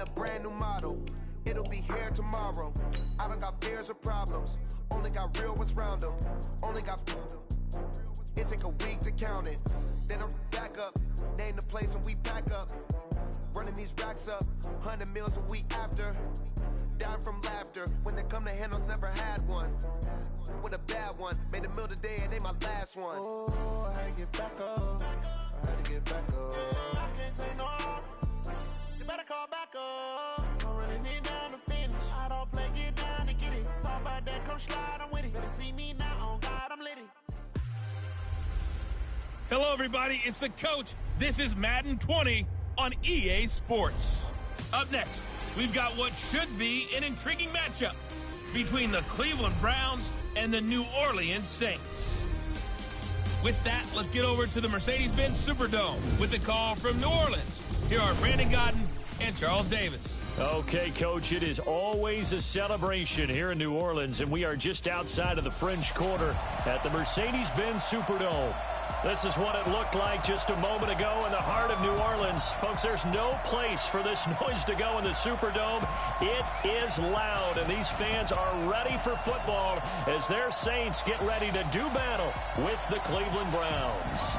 a brand new model. It'll be here tomorrow. I don't got fears or problems. Only got real ones round them. Only got... It take a week to count it. Then I'm back up. Name the place and we pack up. Running these racks up. 100 meals a week after. Dying from laughter. When they come to handles, never had one. With a bad one. Made a meal today and they my last one. Oh, I had to get back up. I had to get back up. I can't take no loss. You better call back up. I'm running it down to finish. I don't play, get down and get it. Talk about that, come slide, I'm with it. Better see me now, on God, I'm litty. Hello, everybody. It's the coach. This is Madden 20 on EA Sports. Up next, we've got what should be an intriguing matchup between the Cleveland Browns and the New Orleans Saints. With that, let's get over to the Mercedes-Benz Superdome with the call from New Orleans. Here are Brandon Godden and Charles Davis. Okay, Coach, it is always a celebration here in New Orleans, and we are just outside of the French Quarter at the Mercedes-Benz Superdome. This is what it looked like just a moment ago in the heart of New Orleans. Folks, there's no place for this noise to go in the Superdome. It is loud, and these fans are ready for football as their Saints get ready to do battle with the Cleveland Browns.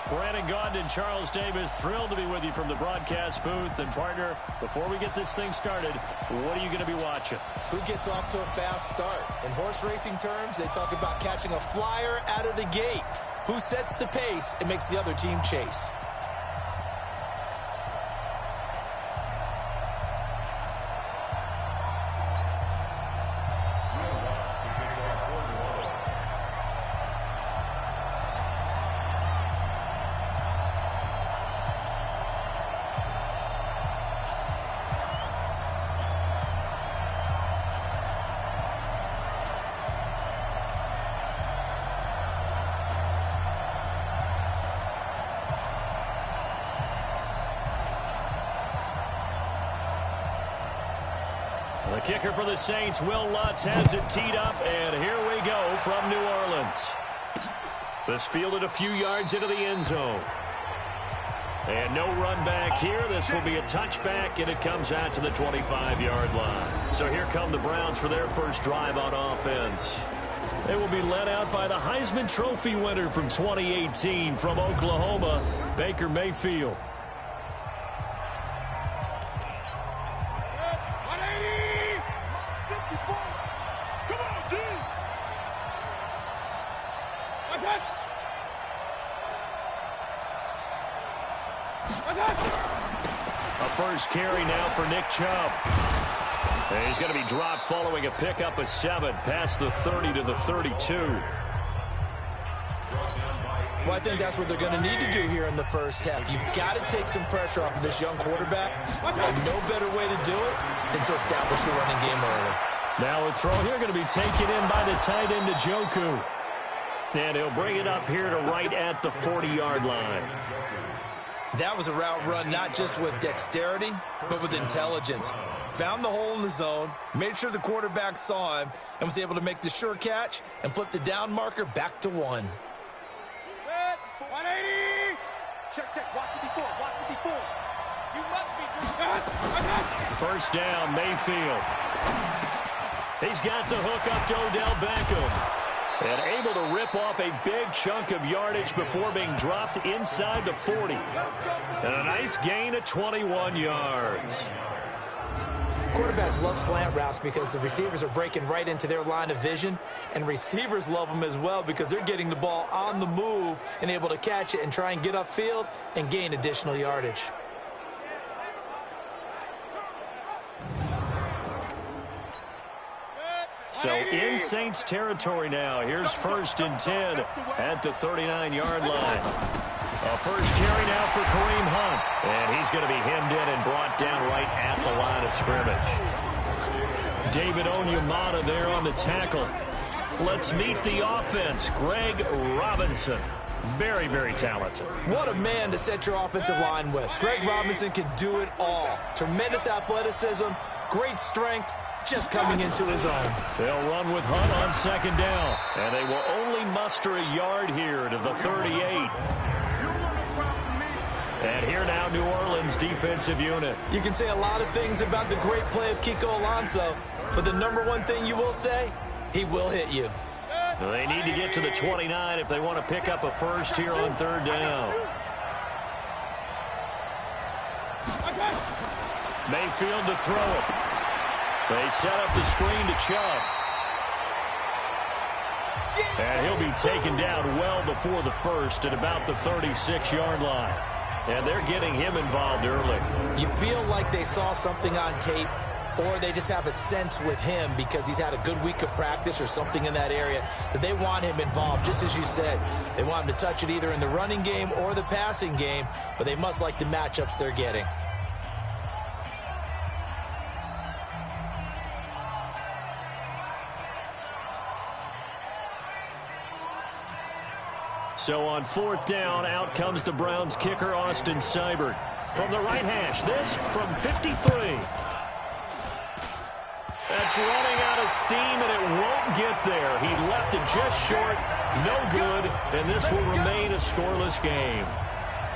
Brandon Gaudin and Charles Davis, thrilled to be with you from the broadcast booth. And, partner, before we get this thing started, what are you going to be watching? Who gets off to a fast start? In horse racing terms, they talk about catching a flyer out of the gate. Who sets the pace and makes the other team chase? The kicker for the Saints, Will Lutz, has it teed up, and here we go from New Orleans. This fielded a few yards into the end zone. And no run back here. This will be a touchback, and it comes out to the 25-yard line. So here come the Browns for their first drive on offense. They will be led out by the Heisman Trophy winner from 2018 from Oklahoma, Baker Mayfield. A first carry now for Nick Chubb. And he's going to be dropped following a pickup of 7 past the 30 to the 32. Well, I think that's what they're going to need to do here in the first half. You've got to take some pressure off of this young quarterback. And no better way to do it than to establish the running game early. Now a throw here going to be taken in by the tight end, Njoku. And he'll bring it up here to right at the 40-yard line. That was a route run not just with dexterity, but with intelligence. Found the hole in the zone, made sure the quarterback saw him, and was able to make the sure catch and flip the down marker back to 1. 180! Check, watch it before. You must be First down, Mayfield. He's got the hook up to Odell Beckham. And able to rip off a big chunk of yardage before being dropped inside the 40. And a nice gain of 21 yards. Quarterbacks love slant routes because the receivers are breaking right into their line of vision. And receivers love them as well because they're getting the ball on the move and able to catch it and try and get upfield and gain additional yardage. So in Saints territory now. Here's 1st and 10 at the 39-yard line. A first carry now for Kareem Hunt. And he's going to be hemmed in and brought down right at the line of scrimmage. David Onyemata there on the tackle. Let's meet the offense. Greg Robinson. Very, very talented. What a man to set your offensive line with. Greg Robinson can do it all. Tremendous athleticism, great strength, just coming into his own. They'll run with Hunt on 2nd down. And they will only muster a yard here to the 38. And here now, New Orleans defensive unit. You can say a lot of things about the great play of Kiko Alonso, but the number one thing you will say, he will hit you. Well, they need to get to the 29 if they want to pick up a first here on third down. Mayfield to throw it. They set up the screen to Chubb. And he'll be taken down well before the first at about the 36-yard line. And they're getting him involved early. You feel like they saw something on tape, or they just have a sense with him because he's had a good week of practice or something in that area that they want him involved. Just as you said, they want him to touch it either in the running game or the passing game, but they must like the matchups they're getting. So on fourth down, out comes the Browns kicker, Austin Seibert. From the right hash, this from 53. That's running out of steam, and it won't get there. He left it just short, no good, and this will remain a scoreless game.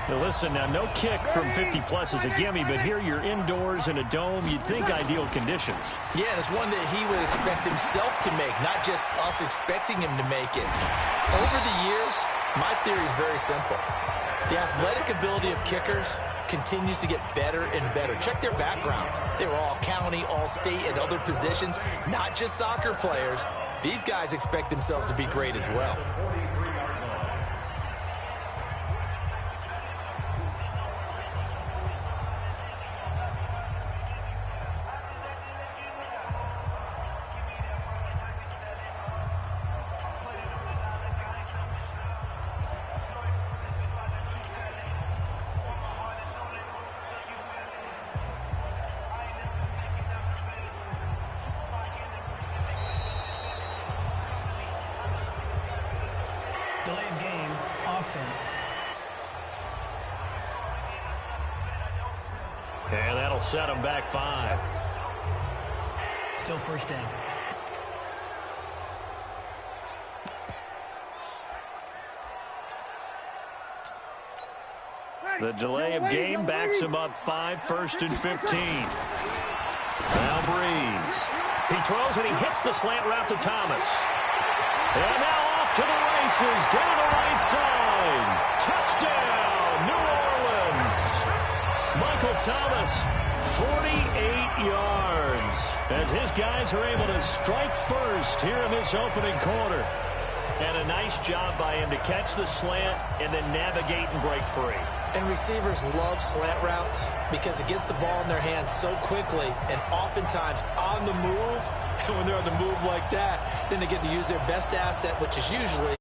Now listen, now no kick from 50-plus is a gimme, but here you're indoors in a dome. You'd think ideal conditions. Yeah, and it's one that he would expect himself to make, not just us expecting him to make it. Over the years, my theory is very simple. The athletic ability of kickers continues to get better and better. Check their background. They were all county, all state, and other positions, not just soccer players. These guys expect themselves to be great as well. Delay of game, offense. And that'll set them back 5. Still first down. The delay of game backs him up 5, 1st and 15. Now Breeze. He throws and he hits the slant route to Thomas. And now off to the races, down the right side. Touchdown, New Orleans. Michael Thomas, 48 yards. As his guys are able to strike first here in this opening quarter. And a nice job by him to catch the slant and then navigate and break free. And receivers love slant routes because it gets the ball in their hands so quickly and oftentimes on the move. And when they're on the move like that, then they get to use their best asset, which is usually